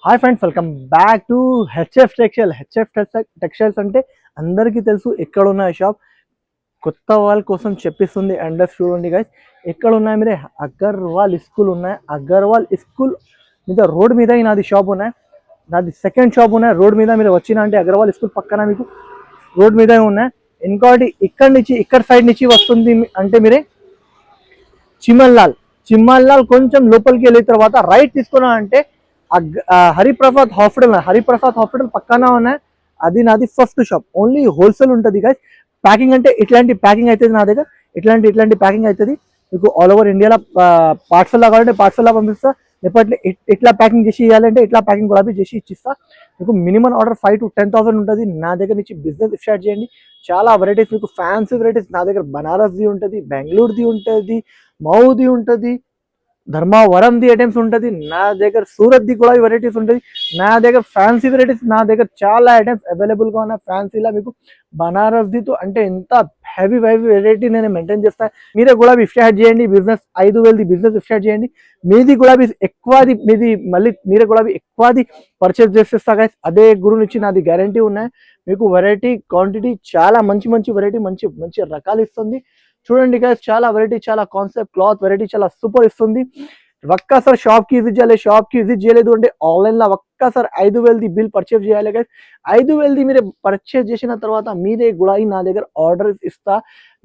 Hi friends, welcome back to HF textile. Textiles అంటే అందరికీ తెలుసు ఎక్కడ ఉన్నాయి షాప్. కొత్త వాళ్ళ కోసం చెప్పిస్తుంది అడ్రస్ చూడండి గైస్. ఎక్కడ ఉన్నాయి మీరే, అగర్వాల్ స్కూల్ ఉన్నాయి. అగర్వాల్ స్కూల్ మీద రోడ్ మీద నాది షాప్ ఉన్నాయి. నాది సెకండ్ షాప్ ఉన్నాయి రోడ్ మీద. మీరు వచ్చినా అంటే అగర్వాల్ స్కూల్ పక్కన మీకు రోడ్ మీద ఉన్నాయి. ఇంకోటి ఇక్కడ సైడ్ నుంచి వస్తుంది అంటే మీరే చిమ్మల్లాల్ కొంచెం లోపలికి వెళ్ళిన తర్వాత రైట్ తీసుకున్నా అంటే హరిప్రసాద్ హాస్పిటల్ పక్కన ఉన్నాయి. అది నాది ఫస్ట్ షాప్. ఓన్లీ హోల్సేల్ ఉంటుంది గైస్. ప్యాకింగ్ అంటే ఇట్లాంటి ప్యాకింగ్ అవుతుంది నా దగ్గర. ఇట్లాంటి ప్యాకింగ్ అవుతుంది మీకు. ఆల్ ఓవర్ ఇండియాలో పార్సల్ కావాలంటే పార్సల్లో పంపిస్తా. లేకపోతే ఇట్లా ప్యాకింగ్ చేసి ఇవ్వాలంటే ఇట్లా ప్యాకింగ్ కూడా చేసి ఇచ్చిస్తా. మీకు మినిమం ఆర్డర్ 5,000 to 10,000 ఉంటుంది. నా దగ్గర నుంచి బిజినెస్ స్టార్ట్ చేయండి. చాలా వెరైటీస్ మీకు, ఫ్యాన్సీ వెరైటీస్ నా దగ్గర. బనారస్ది ఉంటుంది, బెంగళూరుది ఉంటుంది, మౌది ఉంటుంది, ధర్మవరంది ఐటమ్స్ ఉంటుంది నా దగ్గర. సూరత్ది కూడా వెరైటీస్ ఉంటుంది నా దగ్గర. ఫ్యాన్సీ వెరైటీస్ నా దగ్గర చాలా ఐటమ్స్ అవైలబుల్గా ఉన్నాయి. ఫ్యాన్సీలా మీకు బనారస్దితో అంటే ఎంత హెవీ వెరైటీ నేను మెయింటైన్ చేస్తాను. మీరే గులాబీ స్టార్ట్ చేయండి బిజినెస్. 5,000 బిజినెస్ స్టార్ట్ చేయండి. మీది గులాబీ ఎక్కువది, మీరే గులాబీ ఎక్కువది పర్చేస్ చేసేస్తా గైస్. అదే గురు నుంచి నాది గ్యారంటీ ఉన్నాయి. మీకు వెరైటీ క్వాంటిటీ చాలా మంచి వెరైటీ, మంచి రకాలు ఇస్తుంది. చూడండి గైస్, చాలా వెరైటీ, చాలా కాన్సెప్ట్ క్లాత్ వెరైటీ చాలా సూపర్ ఇస్తుంది. ఒక్కసారి షాప్కి విజిట్ చేయలేదు అంటే ఆన్లైన్లో ఒక్కసారి 5,000 బిల్ పర్చేస్ చేయాలి గైస్. 5,000 మీరు పర్చేస్ చేసిన తర్వాత మీరే కూడా నా దగ్గర ఆర్డర్ ఇస్తా.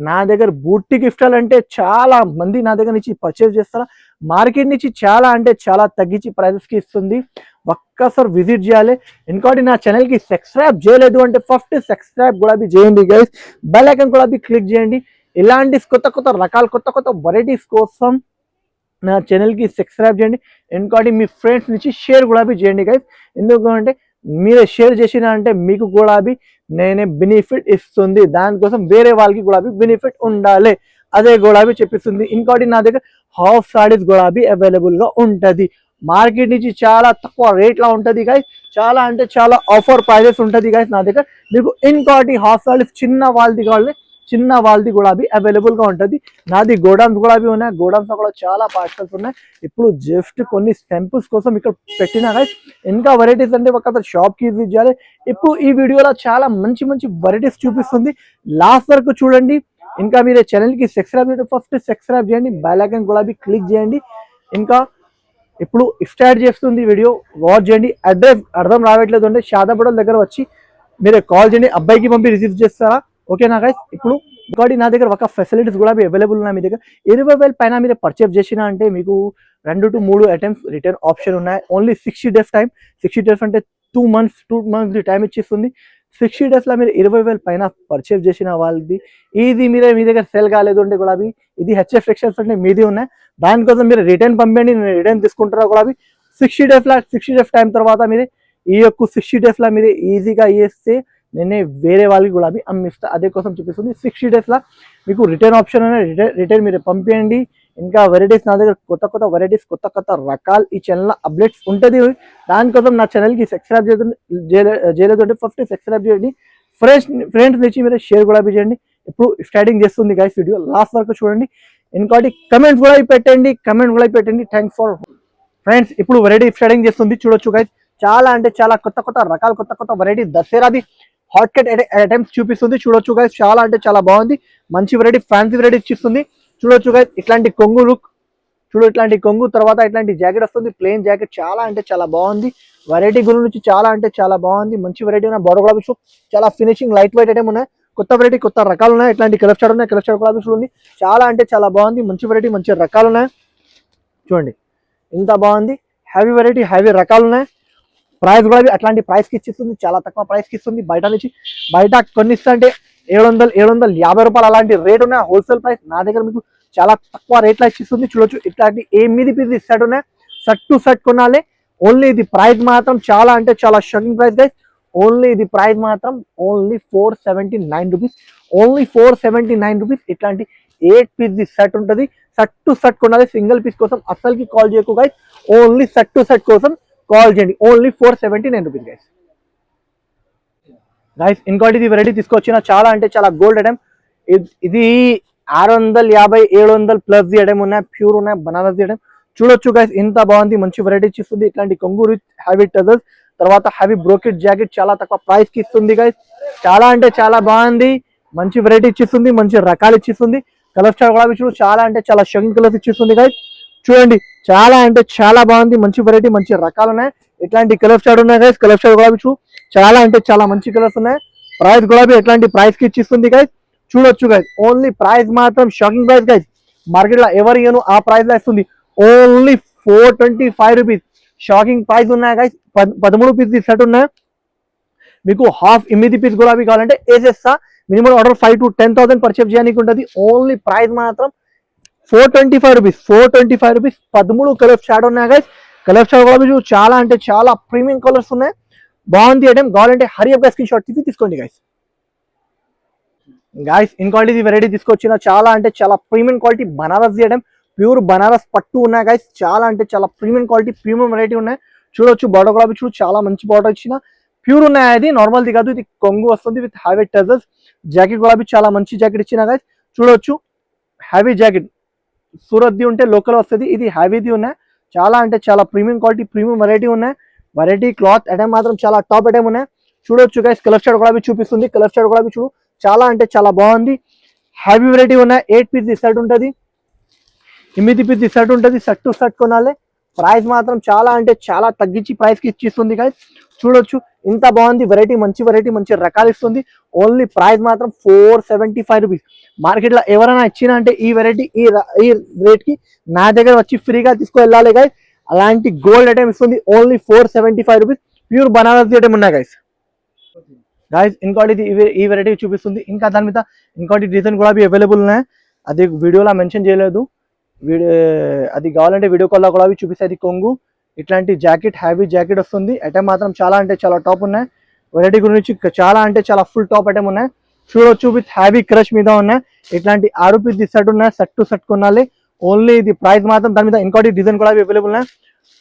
నా దగ్గర బూటికి ఇష్టాలంటే చాలా మంది నా దగ్గర నుంచి పర్చేస్ చేస్తారా. మార్కెట్ నుంచి చాలా అంటే చాలా తగ్గించి ప్రైజెస్కి ఇస్తుంది. ఒక్కసారి విజిట్ చేయాలి. ఇంకోటి నా ఛానల్కి సబ్స్క్రైబ్ చేయలేదు అంటే ఫస్ట్ సబ్స్క్రైబ్ కూడా చేయండి గైస్. బెల్ ఐకాన్ కూడా క్లిక్ చేయండి. ఇలాంటి కొత్త రకాల కొత్త వెరైటీస్ కోసం నా ఛానల్కి సబ్స్క్రైబ్ చేయండి. ఇంకోటి మీ ఫ్రెండ్స్ నుంచి షేర్ కూడా చేయండి గైస్. ఎందుకంటే మీరే షేర్ చేసిన అంటే మీకు కూడా నేనే బెనిఫిట్ ఇస్తుంది. దానికోసం వేరే వాళ్ళకి కూడా బెనిఫిట్ ఉండాలి. అదే గులాబీ చెప్పిస్తుంది. ఇంకోటి నా దగ్గర హాఫ్ సారీస్ గులాబీ అవైలబుల్గా ఉంటుంది. మార్కెట్ నుంచి చాలా తక్కువ రేట్లో ఉంటుంది గైస్. చాలా అంటే చాలా ఆఫర్ ప్రైజెస్ ఉంటుంది గైస్ నా దగ్గర. మీకు ఇంకోటి హాఫ్ సారీస్ చిన్న వాళ్ళది కూడా అవైలబుల్గా ఉంటుంది. నాది గోడౌన్స్ కూడా ఉన్నాయి. గోడౌన్స్ కూడా చాలా పార్సల్స్ ఉన్నాయి. ఇప్పుడు జస్ట్ కొన్ని శాంపుల్స్ కోసం ఇక్కడ పెట్టినా గైస్. ఇంకా వెరైటీస్ అంటే ఒకసారి షాప్కి విజిట్ చేయాలి. ఇప్పుడు ఈ వీడియోలో చాలా మంచి వెరైటీస్ చూపిస్తుంది. లాస్ట్ వరకు చూడండి. ఇంకా మీరు ఛానల్కి సబ్స్క్రైబ్ చేయండి. ఫస్ట్ సబ్స్క్రైబ్ చేయండి, బెల్ ఐకాన్ కూడా క్లిక్ చేయండి. ఇంకా ఇప్పుడు స్టార్ట్ చేస్తుంది వీడియో, వాచ్ చేయండి. అడ్రస్ అర్థం రావట్లేదు అంటే షాదాపూర్ దగ్గర వచ్చి మీరు కాల్ చేయండి. అబ్బాయికి పంపి రిసీవ్ చేస్తారా? ఓకేనా గైస్. ఇప్పుడు ఇంకోటి నా దగ్గర ఒక ఫెసిలిటీస్ కూడా అవైలబుల్ ఉన్నాయి. మీ దగ్గర 20,000 పైన మీరు పర్చేస్ చేసినా అంటే మీకు 2 to 3 ఐటమ్స్ రిటర్న్ ఆప్షన్ ఉన్నాయి. Only 60 days time. 60 days అంటే 2 months టైం ఇచ్చేస్తుంది. 60 daysలో మీరు 20,000 పైన పర్చేస్ చేసిన వాళ్ళది ఇది మీ దగ్గర సెల్ కాలేదు అంటే కూడా ఇది హెచ్ఎఫ్ టెక్స్టైల్స్ అంటే మీది ఉన్నాయి. దానికోసం మీరు రిటర్న్ పంపండి, నేను రిటర్న్ తీసుకుంటారా కూడా. 60 days టైం తర్వాత మీరు ఈ యొక్క 60 daysలో మీరు ఈజీగా ఇస్తే నేనే వేరే వాళ్ళకి కూడా అమ్మిస్తా. అదే కోసం చూపిస్తుంది. 60 daysలో మీకు రిటర్న్ ఆప్షన్ అనేది రిటర్న్ మీరు పంపించండి. ఇంకా వెరైటీస్ నా దగ్గర కొత్త వెరైటీస్, కొత్త రకాలు ఈ ఛానల్లో అప్డేట్స్ ఉంటుంది. దానికోసం నా ఛానల్కి సబ్స్క్రైబ్ చేయలేదు అంటే ఫస్ట్ సబ్స్క్రైబ్ చేయండి. ఫ్రెండ్స్ నుంచి మీరు షేర్ కూడా చేయండి. ఇప్పుడు స్టార్టింగ్ చేస్తుంది గైస్ వీడియో. లాస్ట్ వరకు చూడండి. ఇంకోటి కమెంట్స్ కూడా పెట్టండి. Thanks for friends. ఇప్పుడు వెరైటీ స్టార్టింగ్ చేస్తుంది చూడొచ్చు గైస్. చాలా అంటే చాలా కొత్త రకాలు, కొత్త వెరైటీ దసరాది హాట్ కట్ ఐటమ్స్ చూపిస్తుంది చూడొచ్చు గైస్. చాలా అంటే చాలా బాగుంది. మంచి వెరైటీ, ఫ్యాన్సీ వెరైటీ ఇచ్చిస్తుంది చూడొచ్చు గైస్. ఇట్లాంటి కొంగు లుక్ ఇట్లాంటి కొంగు తర్వాత ఇట్లాంటి జాకెట్ వస్తుంది, ప్లెయిన్ జాకెట్. చాలా అంటే చాలా బాగుంది. వెరైటీ గురించి చాలా అంటే చాలా బాగుంది. మంచి వెరైటీ ఉన్నాయి. బోర్డర్ గులాబీ షూప్ చాలా ఫినిషింగ్ లైట్ వెయిట్ ఐటమ్ ఉన్నాయి. కొత్త వెరైటీ, కొత్త రకాలు ఉన్నాయి. ఇట్లాంటి కలర్ స్టార్ ఉన్నాయి. కలర్ స్టార్ గులాబీ చూడండి. చాలా అంటే చాలా బాగుంది. మంచి వెరైటీ, మంచి రకాలు ఉన్నాయి. చూడండి ఇంత బాగుంది. హెవీ వెరైటీ, హెవీ రకాలు ఉన్నాయి. ప్రైస్ కూడా అట్లాంటి ప్రైస్కి ఇచ్చిస్తుంది. చాలా తక్కువ ప్రైస్కి ఇస్తుంది. బయట కొన్నిస్తా అంటే 750 రూపాయలు అలాంటి రేట్ ఉన్నాయి. హోల్సేల్ ప్రైస్ నా దగ్గర మీకు చాలా తక్కువ రేట్లో ఇచ్చిస్తుంది చూడొచ్చు. ఇట్లాంటి 8 పీస్ సెట్ ఉన్నాయి. సెట్ కొనాలి. ఓన్లీ ఇది ప్రైస్ మాత్రం చాలా అంటే చాలా షాకింగ్ ప్రైస్ గైస్. ఓన్లీ ఇది ప్రైస్ మాత్రం ఓన్లీ 479 రూపీస్. Only 479 rupees. ఇట్లాంటి 8 పీస్ సెట్ ఉంటుంది. సెట్ కొనాలి. సింగిల్ పీస్ కోసం అస్సలకి కాల్ చేయకు గైస్. ఓన్లీ సెట్ కోసం కాల్ చేయండి. Only 479 rupees guys. ఇంకోటి ఇది వెరైటీ తీసుకొచ్చిన చాలా అంటే చాలా గోల్డ్ ఐటమ్. ఇది 650, 700 ప్లస్ ఐటమ్ ఉన్నాయి. ప్యూర్ ఉన్నాయి. బనారస్ ఐటమ్ చూడొచ్చు గైస్, ఇంత బాగుంది, మంచి వెరైటీ ఇస్తుంది. ఇట్లాంటి కొంగు విత్ హ్యావీ టజల్స్, తర్వాత హ్యావీ బ్రోకెట్ జాకెట్ చాలా తక్కువ ప్రైస్ కి ఇస్తుంది గైస్. చాలా అంటే చాలా బాగుంది, మంచి వెరైటీ ఇచ్చిస్తుంది, మంచి రకాలు ఇచ్చిస్తుంది. కలర్ స్టార్ కూడా చూడు, చాలా అంటే చాలా షకింగ్ కలర్స్ ఇచ్చిస్తుంది గైస్. చూడండి, చాలా అంటే చాలా బాగుంది, మంచి వెరైటీ, మంచి రకాలు ఉన్నాయి. ఇట్లాంటి కలర్ స్టార్ ఉన్నాయి గైస్. కలర్ స్టార్ గులాబీ చూడు, చాలా అంటే చాలా మంచి కలర్స్ ఉన్నాయి. ప్రైస్ గులాబీ ఎట్లాంటి ప్రైస్ కి ఇచ్చిస్తుంది గైస్. చూడొచ్చు గైస్, ఓన్లీ ప్రైస్ మాత్రం షాకింగ్ ప్రైస్ గైస్. మార్కెట్ లో ఎవరు ఇయ్యను ఆ ప్రైస్ లో ఇస్తుంది. ఓన్లీ 425 రూపీస్ షాకింగ్ ప్రైస్ ఉన్నాయి గైస్. 13 పీస్ సెట్ ఉన్నాయి. మీకు హాఫ్ 8 పీస్ గులాబీ కావాలంటే వేసేస్తా. మినిమం ఆర్డర్ 5 to 10,000 పర్చేస్ చేయడానికి ఉంటుంది. ఓన్లీ ప్రైస్ మాత్రం 425 రూపీస్. 425 రూపీస్ 13 కలర్ షాడ్ ఉన్నాయి గైస్. కలర్ షాడ్ గులాబీ చాలా అంటే చాలా ప్రీమియం కలర్స్ ఉన్నాయి. బాగుంది ఐటమ్. కావాలంటే హరి అప్ గా స్క్రీన్ షాట్ తీసి తీసుకోండి గైస్. గైస్, ఇంకోటి ఇది వెరైటీ తీసుకొచ్చిన, చాలా అంటే చాలా premium quality Banaras item. Pure Banaras పట్టు ఉన్నాయి గైస్. చాలా అంటే చాలా ప్రీమియం క్వాలిటీ, ప్రీమియం వెరైటీ ఉన్నాయి. చూడొచ్చు, బార్డర్ గులాబీ చూడు, చాలా మంచి బార్డర్ ఇచ్చిన ప్యూర్ ఉన్నాయి. అది నార్మల్ది కాదు, ఇది కొంగు వస్తుంది విత్ హ్యావీ టజల్స్. జాకెట్ గులాబీ చాలా మంచి జాకెట్ ఇచ్చిన గైస్. చూడొచ్చు, హ్యావీ జాకెట్ సూరత్ ది ఉంటే లోకల్ వస్తుంది, ఇది హ్యావీది ఉన్నాయి. చాలా అంటే చాలా ప్రీమియం క్వాలిటీ, ప్రీమియం వెరైటీ ఉన్నాయి. వెరైటీ క్లాత్ ఐటమ్ మాత్రం చాలా టాప్ ఐటమ్ ఉన్నాయి. చూడొచ్చు గైస్, కలర్ స్టార్ గులాబీ చూపిస్తుంది. కలర్ స్టార్ గులాబీ చూడు, చాలా అంటే చాలా బాగుంది. హ్యావీ వెరైటీ ఉన్నాయి. 8 పీస్ షర్ట్ ఉంటుంది, 8 పీస్ షర్ట్ ఉంటుంది. షర్ట్ టు షర్ట్ కొనాలి. ప్రైస్ మాత్రం చాలా అంటే చాలా తగ్గించి ప్రైస్ కి ఇచ్చిస్తుంది గైస్. చూడొచ్చు, ఇంత బాగుంది వెరైటీ, మంచి వెరైటీ, మంచి రకాలు ఇస్తుంది. ఓన్లీ ప్రైస్ మాత్రం 475 రూపీస్. మార్కెట్ లో ఎవరైనా ఇచ్చినా అంటే ఈ వెరైటీ ఈ రేట్ కి నా దగ్గర వచ్చి ఫ్రీగా తీసుకు వెళ్ళాలి గైస్. అలాంటి గోల్డ్ ఐటమ్ ఇస్తుంది. Only 475 rupees. Pure Banaras item ఉన్నాయి గైస్. గైస్, ఇంకోటి ఈ వెరైటీ చూపిస్తుంది. ఇంకా దాని మీద ఇంకోటి డిజైన్ కూడా అవైలబుల్ ఉన్నాయి. అది వీడియోలో మెన్షన్ చేయలేదు. అది కావాలంటే వీడియో కాల్లో కూడా చూపిస్తుంది. కొంగు ఇట్లాంటి జాకెట్, హ్యావీ జాకెట్ వస్తుంది. ఐటమ్ మాత్రం చాలా అంటే చాలా టాప్ ఉన్నాయి. వెరైటీ గురించి చాలా అంటే చాలా ఫుల్ టాప్ ఐటమ్ ఉన్నాయి. చూడొచ్చు, విత్ హ్యావీ క్రష్ మీద ఉన్నాయి. ఇట్లాంటి 6 పీస్ సెట్ ఉన్నాయి. సెట్ టు సెట్ కొనాలి. ఓన్లీ ఇది ప్రైస్ మాత్రం, దాని మీద ఇంకోటి డిజైన్ కూడా అవైలబుల్ ఉన్నాయి.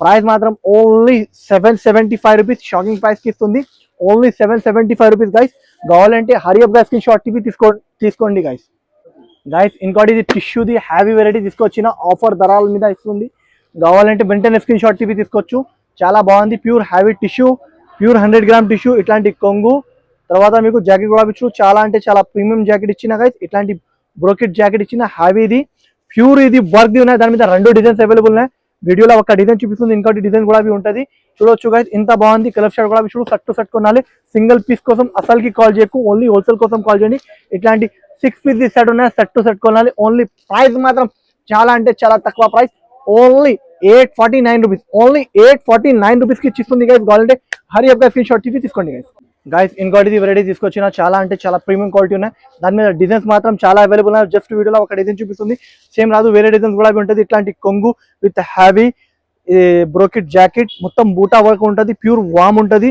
ప్రైస్ మాత్రం ఓన్లీ 775 రూపీస్ షాకింగ్ ప్రైస్ కి ఇస్తుంది. Only 775 rupees guys. కావాలంటే హరి అప్ గా స్క్రీన్ షాట్ టీవీ తీసుకోండి గైస్. ఇంకోటి ఇది టిష్యూది హ్యావీ వెరైటీ తీసుకొచ్చిన, ఆఫర్ ధరల మీద ఇస్తుంది. కావాలంటే వెంటనే స్క్రీన్ షాట్ టీవీ తీసుకోవచ్చు. చాలా బాగుంది. Pure heavy tissue, pure 100 gram tissue. ఇట్లాంటి కొంగు, తర్వాత మీకు జాకెట్ కూడా ఇచ్చు. చాలా అంటే చాలా ప్రీమియం జాకెట్ ఇచ్చిన గైస్. ఇట్లాంటి బ్రోకెట్ జాకెట్ ఇచ్చిన హ్యావీది, ప్యూర్ ఇది వర్క్ ఉన్నాయి. దాని మీద 2 డిజైన్స్ అవైలబుల్ ఉన్నాయి. వీడియోలో ఒక డిజైన్ చూపిస్తుంది, ఇంకోటి డిజైన్ కూడా ఉంటుంది. చూడొచ్చు గైస్, ఇంత బాగుంది. కలర్ షాట్ కూడా చూడు, షర్ట్ టు షర్ట్ కొనాలి. సింగిల్ పీస్ కోసం అసలుకి కాల్ చేయకు, ఓన్లీ హోల్సేల్ కోసం కాల్ చేయండి. ఇట్లాంటి 6 పీస్ సెట్ ఉన్నాయి. షర్ట్ టు షర్ట్ కొనాలి. ఓన్లీ ప్రైస్ మాత్రం చాలా అంటే చాలా తక్కువ price. Only 849 rupees. Only 849 rupees కి ఇచ్చిస్తుంది గైస్. కావాలంటే హరి అప్ గా స్క్రీన్ షాట్ తీసి తీసుకోండి గైస్. గైస్, ఇంకోటి వెరైటీ తీసుకొచ్చిన, చాలా అంటే చాలా ప్రీమియం క్వాలిటీ ఉన్నాయి. దాని మీద డిజైన్స్ మాత్రం చాలా అవైలబుల్ ఉన్నాయి. జస్ట్ వీడియోలో ఒక డిజైన్ చూపిస్తుంది, సేమ్ రాదు, వేరే డిజైన్స్ కూడా ఉంటుంది. ఇట్లాంటి కొంగు విత్ హ్యావీ బ్రోకెట్ జాకెట్, మొత్తం బూటా వర్క్ ఉంటుంది. ప్యూర్ వామ్ ఉంటుంది.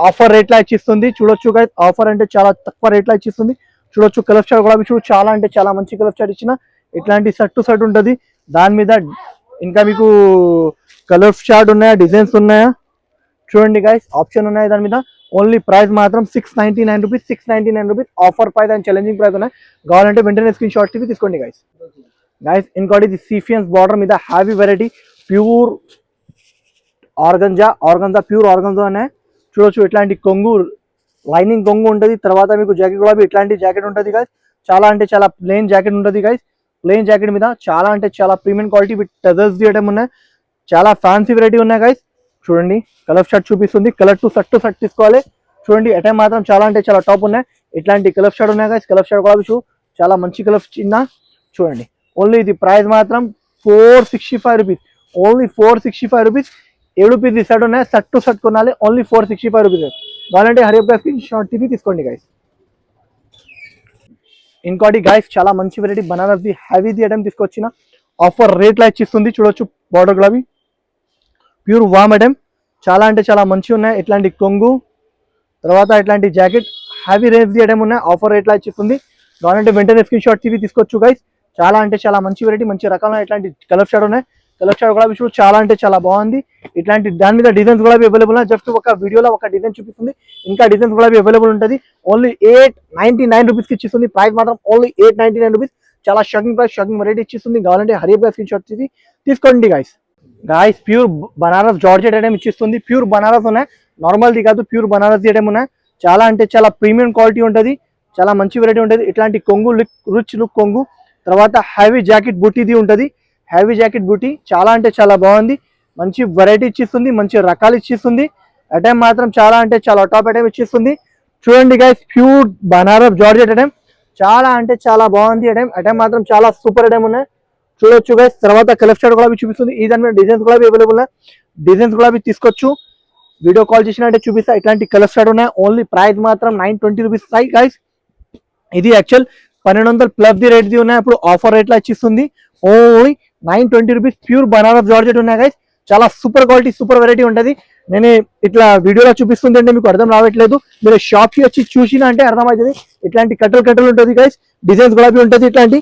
ఆఫర్ రేట్ లా ఇచ్చిస్తుంది. చూడొచ్చు గైస్, ఆఫర్ అంటే చాలా తక్కువ రేట్ లా ఇచ్చిస్తుంది. చూడొచ్చు, కలర్ స్టార్ కూడా చూడు, చాలా అంటే చాలా మంచి కలర్ స్టార్ ఇచ్చిన. ఇట్లాంటి షర్ట్ టు షర్ట్ ఉంటుంది. దాని మీద ఇంకా మీకు కలర్ స్టార్ట్ ఉన్నాయా, డిజైన్స్ ఉన్నాయా చూడండి గైస్, ఆప్షన్ ఉన్నాయి దాని మీద. ఓన్లీ ప్రైస్ మాత్రం 699 rupees. 699 rupees offer price and challenging price ఉన్నాయి. కావాలంటే వెంటనే స్క్రీన్ షాట్ తీసి తీసుకోండి గైస్. ఇంకోటి ఇది సీఫియన్స్ బార్డర్ మీద heavy variety, pure organza pure organza అనే. చూడొచ్చు, ఇట్లాంటి కొంగు, లైనింగ్ కొంగు ఉంటుంది. తర్వాత మీకు జాకెట్ కూడా ఇట్లాంటి జాకెట్ ఉంటుంది గైస్. చాలా అంటే చాలా ప్లెయిన్ జాకెట్ ఉంటుంది గైస్. ప్లెయిన్ జాకెట్ మీద చాలా అంటే చాలా ప్రీమియం క్వాలిటీ విత్ టజల్స్ తీయడం ఉన్నాయి. చాలా ఫ్యాన్సీ వెరైటీ ఉన్నాయి గైస్. చూడండి, కలర్ షర్ట్ చూపిస్తుంది. కలర్ టు షర్ట్ తీసుకోవాలి. చూడండి, ఐటమ్ మాత్రం చాలా అంటే చాలా టాప్ ఉన్నాయి. ఇట్లాంటి కలర్ షర్ట్ ఉన్నాయి గైస్. కలర్ షర్ట్ కూడా చాలా మంచి కలర్ చిన్న. చూడండి, ఓన్లీ ఇది ప్రైస్ మాత్రం 465 rupees. Only 465 rupees. 7 piece shirt ఉన్నాయి. షర్ట్ టు షర్ట్ కొనాలి. Only 465 rupees. కావాలంటే హరి అప్ గా స్క్రీన్ షాట్ తీసి తీసుకోండి గైస్. ఇంకోటి గైస్, చాలా మంచి వెరైటీ బనారస్ ది హ్యావీది ఐటమ్ తీసుకొచ్చిన, ఆఫర్ రేట్ లా ఇచ్చిస్తుంది. చూడొచ్చు, బార్డర్ గులాబీ, ప్యూర్ వామ్ ఐటమ్. చాలా అంటే చాలా మంచిగా ఉన్నాయి. ఇట్లాంటి కొంగు, తర్వాత ఇట్లాంటి జాకెట్, హ్యావీ రేంజ్ ది ఐటమ్ ఉన్నాయి. ఆఫర్ రేట్ లా ఇచ్చిస్తుంది. కావాలంటే వెంటనే స్క్రీన్ షాట్ తీసి తీసుకోవచ్చు గైస్. చాలా అంటే చాలా మంచి వెరైటీ, మంచి రకాల ఇట్లాంటి కలర్ షాట్ ఉన్నాయి. కలర్ షాట్ కూడా చూడు, చాలా అంటే చాలా బాగుంది. ఇట్లాంటి దాని మీద డిజైన్స్ కూడా అవైలబుల్ ఉన్నాయి. జస్ట్ ఒక వీడియోలో ఒక డిజైన్ చూపిస్తుంది, ఇంకా డిజైన్స్ కూడా అవైలబుల్ ఉంటుంది. ఓన్లీ 899 రూపీస్ కి ఇచ్చిస్తుంది. ప్రైస్ మాత్రం ఓన్లీ 899 రూపీస్. చాలా షాకింగ్ ప్రైస్, షాకింగ్ వెరైటీ ఇచ్చిస్తుంది. కావాలంటే హరి అప్ గా స్క్రీన్ షాట్ తీసి తీసుకోండి guys. Guys pure Banaras georgette item ఇచ్చిస్తుంది. ప్యూర్ బనారస్ ఉన్నాయి, నార్మల్ది కాదు, ప్యూర్ బనారస్ ఐటమ్ ఉన్నాయి. చాలా అంటే చాలా ప్రీమియం క్వాలిటీ ఉంటుంది, చాలా మంచి వెరైటీ ఉంటుంది. ఇట్లాంటి కొంగు రిచ్ లుక్ కొంగు, తర్వాత హ్యావీ జాకెట్ బూటీది ఉంటుంది. హ్యావీ జాకెట్ బూటీ చాలా అంటే చాలా బాగుంది, మంచి వెరైటీ ఇచ్చిస్తుంది, మంచి రకాలు ఇచ్చిస్తుంది. ఐటమ్ మాత్రం చాలా అంటే చాలా టాప్ ఐటమ్ ఇచ్చిస్తుంది. చూడండి guys, pure Banaras georgette item చాలా అంటే చాలా బాగుంది. ఐటమ్ మాత్రం చాలా సూపర్ ఐటమ్ ఉన్నాయి, చూడొచ్చు గైస్. తర్వాత కలర్ షార్ట్ కూడా చూపిస్తుంది. ఈ దాని మీద డిజైన్స్ కూడా అవైలబుల్ ఉన్నాయి, డిజైన్స్ కూడా తీసుకోవచ్చు. వీడియో కాల్ చేసినట్టే చూపిస్తా. ఇట్లాంటి కలర్ షార్ట్ ఉన్నాయి. ఓన్లీ ప్రైస్ మాత్రం 920 రూపీస్ గైస్. ఇది యాక్చువల్ 1200 ప్లస్ ది రేట్ ది ఉన్నాయి, ఇప్పుడు ఆఫర్ రేట్ లో ఇచ్చిస్తుంది. Only 920 rupees pure Banaras georgette ఉన్నాయి గైస్. చాలా సూపర్ క్వాలిటీ, సూపర్ వెరైటీ ఉంటుంది. నేను ఇట్లా వీడియోలో చూపిస్తుంది అంటే మీకు అర్థం రావట్లేదు, మీరు షాప్ కి వచ్చి చూసినా అంటే అర్థమవుతుంది. ఇట్లాంటి కట్టలు ఉంటుంది గైస్, డిజైన్స్ కూడా ఉంటుంది. ఇట్లాంటి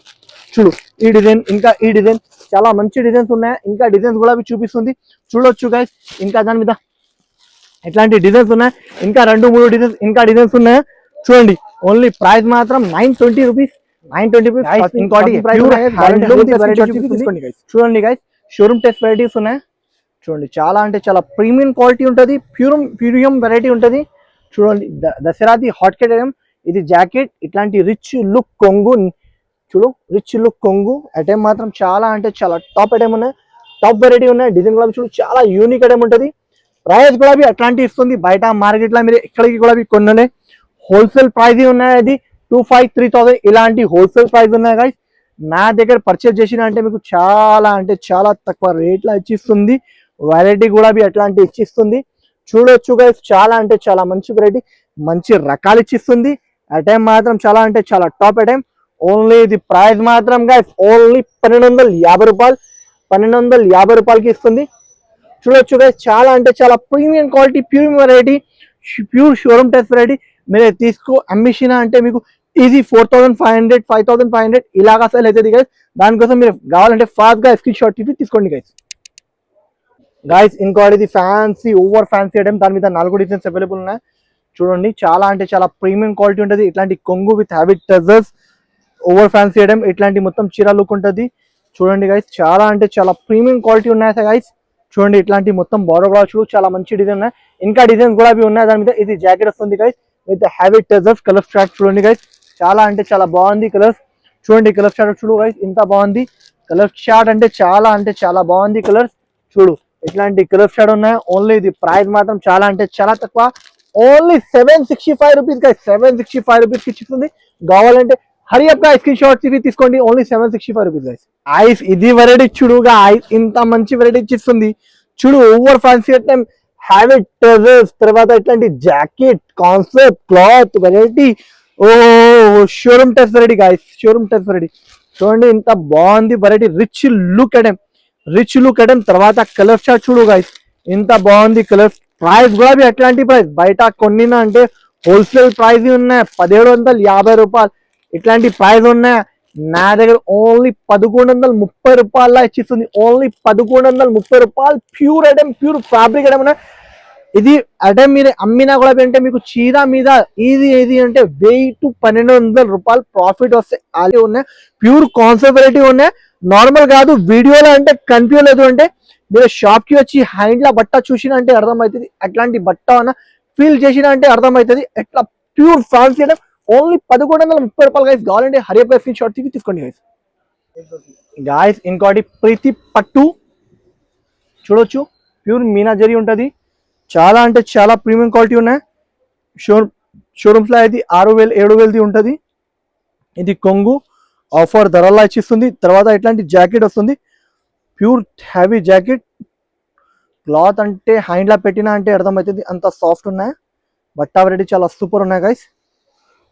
చూడు, ఈ డిజైన్ ఇంకా ఈ డిజైన్ చాలా మంచి డిజైన్స్ ఉన్నాయి. ఇంకా డిజైన్స్ కూడా చూపిస్తుంది, చూడొచ్చు గైస్. ఇంకా దాని మీద ఇట్లాంటి డిజైన్స్ ఉన్నాయి, ఇంకా 2-3 డిజైన్స్ ఇంకా డిజైన్స్ ఉన్నాయి. చూడండి, ఓన్లీ ప్రైస్ మాత్రం 920 రూపీస్. 920 రూపీస్. చూడండి గైస్, షోరూమ్ టెస్ట్ వెరైటీస్ ఉన్నాయి. చూడండి, చాలా అంటే చాలా ప్రీమియం క్వాలిటీ ఉంటుంది, ప్రీమియం వెరైటీ ఉంటుంది. చూడండి, దసరాది హాట్ కేట్ ఐటమ్. ఇది జాకెట్, ఇట్లాంటి రిచ్ లుక్ కొంగు. చూడు, రిచ్ లుక్ కొంగు ఐటమ్ మాత్రం చాలా అంటే చాలా టాప్ ఐటమ్ ఉన్నాయి, టాప్ వెరైటీ ఉన్నాయి. డిజైన్ కూడా చూడు, చాలా యూనిక్ ఐటమ్ ఉంటుంది. ప్రైస్ కూడా అట్లాంటి ఇస్తుంది. బయట మార్కెట్ లో మీరు ఎక్కడికి కూడా కొనలే, హోల్సేల్ ప్రైస్ ఉన్నాయి. అది 2500-3000 ఇలాంటి హోల్సేల్ ప్రైస్ ఉన్నాయి గైస్. నా దగ్గర పర్చేస్ చేసిన అంటే మీకు చాలా అంటే చాలా తక్కువ రేట్లో ఇచ్చిస్తుంది. వెరైటీ కూడా అట్లాంటి ఇచ్చిస్తుంది. చూడొచ్చు గైస్, చాలా అంటే చాలా మంచి వెరైటీ, మంచి రకాలు ఇచ్చిస్తుంది. ఐటమ్ మాత్రం చాలా అంటే చాలా టాప్ ఐటమ్. ఓన్లీ ఇది ప్రైస్ మాత్రం గైస్ ఓన్లీ 1250 రూపాయలు, 1250 రూపాయలకి ఇస్తుంది. చూడొచ్చు గైస్, చాలా అంటే చాలా premium quality, pure variety, pure showroom test variety. మీరు తీసుకో అమ్మిషన్ అంటే మీకు ఈజీ 4500, 5500 ఇలాగా సేల్ అవుతుంది గైస్. దానికోసం మీరు కావాలంటే ఫాస్ట్ గా స్క్రీన్ షాట్ తీసుకోండి గైస్. ఇంకోటి ఫ్యాన్సీ, ఓవర్ ఫ్యాన్సీ ఐటమ్. దాని మీద 4 డిజైన్స్ అవైలబుల్ ఉన్నాయి. చూడండి, చాలా అంటే చాలా ప్రీమియం క్వాలిటీ ఉంటుంది. ఇట్లాంటి కొంగు విత్ హ్యావీ టజర్స్, ఓవర్ ఫ్యాన్సీ ఐటమ్. ఇట్లాంటి మొత్తం చీర లుక్ ఉంటుంది. చూడండి గైస్, చాలా అంటే చాలా ప్రీమియం క్వాలిటీ ఉన్నాయి గైస్. చూడండి, ఇట్లాంటి మొత్తం బార్డర్ కూడా చూడు, చాలా మంచి డిజైన్ ఉన్నాయి. ఇంకా డిజైన్స్ కూడా ఉన్నాయి దాని మీద. ఇది జాకెట్ వస్తుంది గైస్ విత్ హ్యావీ టజర్స్. కలర్ చార్ట్ చూడండి గైస్, చాలా అంటే చాలా బాగుంది కలర్స్. చూడండి, కలర్ చార్ట్ చూడు గైస్, ఇంత బాగుంది కలర్ చార్ట్ అంటే చాలా బాగుంది కలర్స్. చూడు, ఇట్లాంటి కలర్ షాడ్ ఉన్నాయి. ఓన్లీ ఇది ప్రైస్ మాత్రం చాలా అంటే చాలా తక్కువ, ఓన్లీ 765 రూపీస్ గైస్. 765 రూపీస్ ఇచ్చిస్తుంది. కావాలంటే హరి అప్ గా స్క్రీన్ షాట్ తీసుకోండి. Only 765 rupees guys. ఇది వెరైటీ చూడు గైస్, ఇంత మంచి వెరైటీ ఇచ్చిస్తుంది. చూడు, ఓవర్ ఫ్యాన్సీ ఐటమ్, హ్యావీ టజర్స్, తర్వాత ఇట్లాంటి జాకెట్, కాన్సెప్ట్, క్లాత్ వెరైటీ. ఓ showroom test variety guys, showroom test variety. చూడండి, ఇంత బాగుంది వెరైటీ, రిచ్ లుక్ ఐటమ్. తర్వాత కలర్ చార్ట్ చూడు గైస్, ఇంత బాగుంది కలర్. ప్రైస్ కూడా ఎట్లాంటి ప్రైస్, బయట కొన్నినా అంటే హోల్సేల్ ప్రైస్ ఉన్నాయి 1750 రూపాయలు. ఇట్లాంటి ప్రైస్ ఉన్నాయి. నా దగ్గర ఓన్లీ 1130 రూపాయల ఇచ్చిస్తుంది. ఓన్లీ 1130 రూపాయలు. Pure item, pure fabric item ఉన్నాయి. ఇది ఐటమ్ మీరు అమ్మినా కూడా అంటే మీకు చీర మీద ఏది అంటే 1000 to 1200 రూపాయలు ప్రాఫిట్ వస్తాయి. అది ఉన్నాయి, ప్యూర్ కాన్సెప్ట్ వెరైటీ ఉన్నాయి. నార్మల్ కాదు, వీడియోలో అంటే కన్ఫ్యూజ్ లేదు అంటే మీరు షాప్ కి వచ్చి హ్యాండ్ల బట్ట చూసిన అంటే అర్థమవుతుంది. అట్లాంటి బట్ట అన్న ఫీల్ చేసిన అంటే అర్థమవుతుంది. ఎట్లా ప్యూర్ ఫ్యాన్సీ ఐటమ్. ఓన్లీ 1130 రూపాయలు గైస్. కావాలంటే హరియప్ స్క్రీన్ షాట్ తీసుకోండి గైస్. ఇంకోటి ప్రీతి పట్టు చూడొచ్చు, ప్యూర్ మీనా జరీ ఉంటుంది. చాలా అంటే చాలా ప్రీమియం క్వాలిటీ ఉన్నాయి. షోరూమ్స్ లో అయితే 6000-7000 ఉంటుంది. ఇది కొంగు ఆఫర్ ధరలా ఇచ్చిస్తుంది. తర్వాత ఇట్లాంటి జాకెట్ వస్తుంది, ప్యూర్ హ్యావీ జాకెట్. క్లాత్ అంటే హ్యాండ్లా పెట్టినా అంటే అర్థమవుతుంది, అంత సాఫ్ట్ ఉన్నాయి. బట్ట వెరైటీ చాలా సూపర్ ఉన్నాయి గైస్.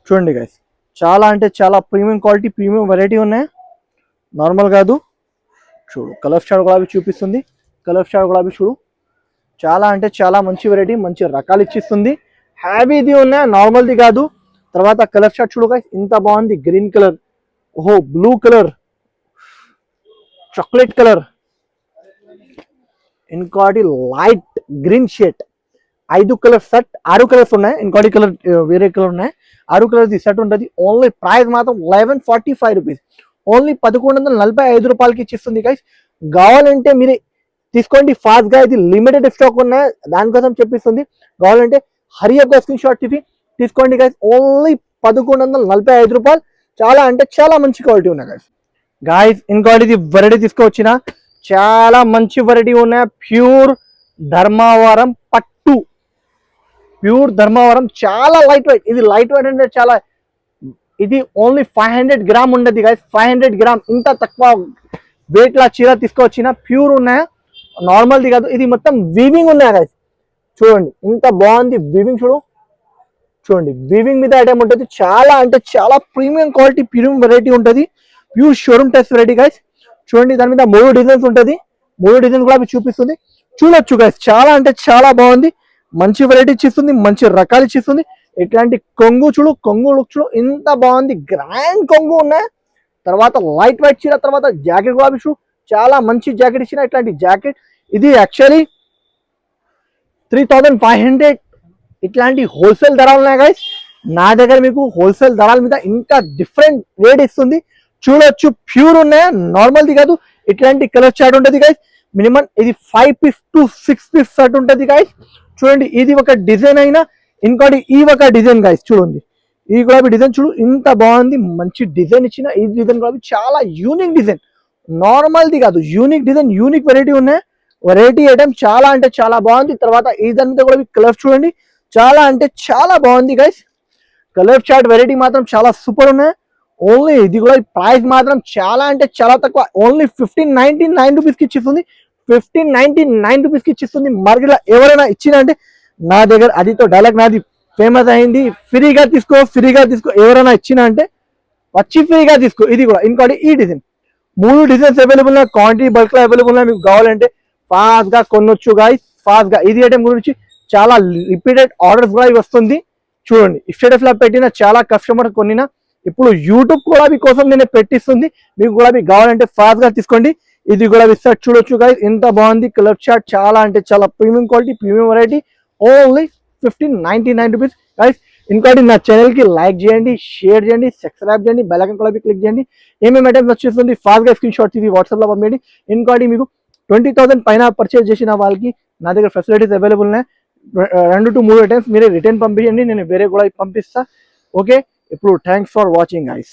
చూడండి గైస్, చాలా అంటే చాలా ప్రీమియం క్వాలిటీ, ప్రీమియం వెరైటీ ఉన్నాయి, నార్మల్ కాదు. చూడు, కలర్ షాడ్ కూడా చూపిస్తుంది. కలర్ షాడ్ కూడా చూడు, చాలా అంటే చాలా మంచి వెరైటీ, మంచి రకాలు ఇచ్చిస్తుంది. హ్యావీది ఉన్నాయి, నార్మల్ది కాదు. తర్వాత కలర్ షాడ్ చూడు గైస్, ఇంత బాగుంది. గ్రీన్ కలర్, ఓహో బ్లూ కలర్, చాక్లెట్ కలర్, ఇంకోటి light green shade. 5 colour set, 6 colours ఉన్నాయి. ఇంకోటి కలర్ వేరే కలర్ ఉన్నాయి. 6 కలర్స్ సెట్ ఉంటుంది. ఓన్లీ ప్రైస్ మాత్రం 1145 రూపీస్. ఓన్లీ 1145 రూపాయలకి ఇచ్చిస్తుంది గైస్. కావాలంటే మీరు తీసుకోండి ఫాస్ట్ గా, ఇది లిమిటెడ్ స్టాక్ ఉన్నాయి దానికోసం చెప్పిస్తుంది. కావాలంటే హరియప్ గా స్క్రీన్ షాట్ తీసుకోండి గైస్. ఓన్లీ 1145 రూపాయలు. చాలా అంటే చాలా మంచి క్వాలిటీ ఉన్నాయి గైస్. గాయస్ ఇంకోటి ఇది వెరైటీ తీసుకొచ్చిన చాలా మంచి వెరైటీ ఉన్నాయి. ప్యూర్ ధర్మవరం పట్టు, ప్యూర్ ధర్మవరం, చాలా లైట్ వెయిట్. ఇది లైట్ వెయిట్ అంటే చాలా, ఇది ఓన్లీ 500 గ్రామ్ ఉండదు గైస్. 500 గ్రామ్, ఇంత తక్కువ వెయిట్ లా చీర తీసుకొచ్చిన. ప్యూర్ ఉన్నాయా, నార్మల్ది కాదు. ఇది మొత్తం వీవింగ్ ఉన్నాయా గైస్. చూడండి ఇంత బాగుంది వీవింగ్. చూడండి వీవింగ్ మీద ఐటమ్ ఉంటుంది. చాలా అంటే చాలా ప్రీమియం క్వాలిటీ, ప్రీమియం వెరైటీ ఉంటుంది. Pure showroom test variety guys. చూడండి దాని మీద 3 డిజైన్స్ ఉంటుంది. 3 డిజైన్స్ కూడా మీకు చూపిస్తుంది, చూడొచ్చు గైస్. చాలా అంటే చాలా బాగుంది. మంచి వెరైటీ ఇచ్చిస్తుంది, మంచి రకాలు ఇచ్చిస్తుంది. ఇట్లాంటి కొంగు చూడు, కొంగు లుక్ చూడు ఎంత బాగుంది. గ్రాండ్ కొంగు ఉన్నాయి. తర్వాత లైట్ వెయిట్ చీర, తర్వాత జాకెట్ కూడా చూడు, చాలా మంచి జాకెట్ ఇచ్చిన. ఇట్లాంటి జాకెట్ ఇది యాక్చువల్లీ 3500 ఇట్లాంటి హోల్సేల్ ధరలు ఉన్నాయి గైస్. నా దగ్గర మీకు హోల్సేల్ ధరల మీద ఇంకా డిఫరెంట్ రేట్ ఇస్తుంది. చూడొచ్చు ప్యూర్ ఉన్నాయా, నార్మల్ది కాదు. ఇట్లాంటి కలర్ చార్ట్ ఉంటుంది గైస్. మినిమం ఇది 5 పీస్ టు 6 పీస్ షర్ట్ ఉంటుంది గైస్. చూడండి ఇది ఒక డిజైన్ అయినా, ఇంకోటి ఈ ఒక డిజైన్ గైస్. చూడండి ఈ గులాబీ డిజైన్ చూడు ఎంత బాగుంది. మంచి డిజైన్ ఇచ్చిన. ఈ డిజైన్ గులాబీ చాలా యూనిక్ డిజైన్, నార్మల్ది కాదు. యూనిక్ డిజైన్, యూనిక్ వెరైటీ ఉన్నాయి. వెరైటీ ఐటమ్ చాలా అంటే చాలా బాగుంది. తర్వాత ఈ దాని మీద కూడా కలర్ చూడండి, చాలా అంటే చాలా బాగుంది గైస్. కలర్ చార్ట్ వెరైటీ మాత్రం చాలా సూపర్ ఉన్నాయి. ఓన్లీ ఇది కూడా ప్రైస్ మాత్రం చాలా అంటే చాలా తక్కువ. ఓన్లీ 1599 రూపీస్కి ఇచ్చిస్తుంది. 1599 రూపీస్కి ఇచ్చిస్తుంది. మార్కెట్లో ఎవరైనా ఇచ్చిన అంటే నా దగ్గర అదితో డైలాగ్ నాది ఫేమస్ అయింది, ఫ్రీగా తీసుకో, ఫ్రీగా తీసుకో. ఎవరైనా ఇచ్చిన అంటే వచ్చి ఫ్రీగా తీసుకో. ఇది కూడా ఇంకోటి ఈ డిజైన్, 3 డిజైన్స్ అవైలబుల్ ఉన్నాయి. క్వాంటిటీ బల్క్ లో అవైలబుల్ ఉన్నాయి. మీకు కావాలంటే ఫాస్ట్ గా కొనొచ్చు గాయస్, ఫాస్ట్ గా. ఇది ఐటమ్ గురించి చాలా రిపీటెడ్ ఆర్డర్స్ కూడా వస్తుంది. చూడండి స్టేటస్ లో పెట్టిన చాలా కస్టమర్ కొనిన. ఇప్పుడు యూట్యూబ్ కూడా మీకోసం నేను పెట్టిస్తుంది. మీకు కూడా మీకు కావాలంటే ఫాస్ట్ గా తీసుకోండి. ఇది కూడా విస్టార్ట్ చూడొచ్చు గాయస్, ఎంత బాగుంది. కలర్ చార్ట్ చాలా అంటే చాలా premium quality, premium variety. Only 1599 rupees guys. ఇంకోటి నా ఛానల్ కి లైక్ చేయండి, షేర్ చేయండి, సబ్స్క్రైబ్ చేయండి, బెల్ ఐకాన్ కూడా క్లిక్ చేయండి. ఏమేమి ఐటమ్స్ వచ్చేస్తుంది ఫాస్ట్ గా స్క్రీన్ షాట్ తీసి వాట్సాప్ లో పంపండి. ఇంకోటి మీకు 20,000 పైన పర్చేస్ చేసిన వాళ్ళకి నా దగ్గర ఫెసిలిటీస్ అవైలబుల్ ఉన్నాయి. 2 to 3 ఐటమ్స్ మీరే రిటర్న్ పంపించండి, నేను వేరే కూడా పంపిస్తా. ఓకే, ఇప్పుడు థ్యాంక్స్ ఫర్ వాచింగ్ గైస్.